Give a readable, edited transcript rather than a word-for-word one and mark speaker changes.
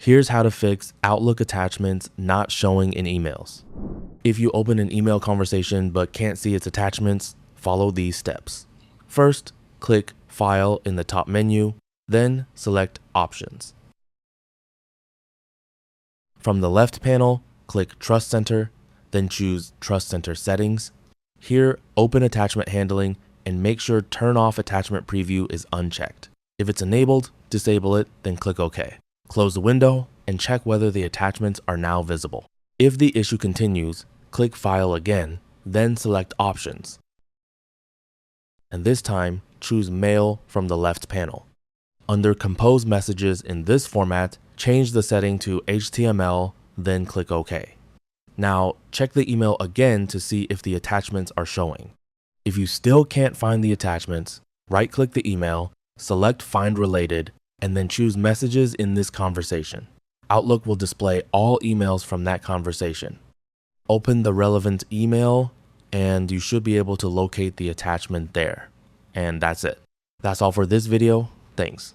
Speaker 1: Here's how to fix Outlook attachments not showing in emails. If you open an email conversation but can't see its attachments, follow these steps. First, click File in the top menu, then select Options. From the left panel, click Trust Center, then choose Trust Center Settings. Here, open Attachment Handling and make sure Turn Off Attachment Preview is unchecked. If it's enabled, disable it, then click OK. Close the window and check whether the attachments are now visible. If the issue continues, click File again, then select Options. And this time, choose Mail from the left panel. Under Compose Messages in this format, change the setting to HTML, then click OK. Now, check the email again to see if the attachments are showing. If you still can't find the attachments, right-click the email, select Find Related, and then choose Messages in this conversation. Outlook will display all emails from that conversation. Open the relevant email, and you should be able to locate the attachment there. And that's it. That's all for this video. Thanks.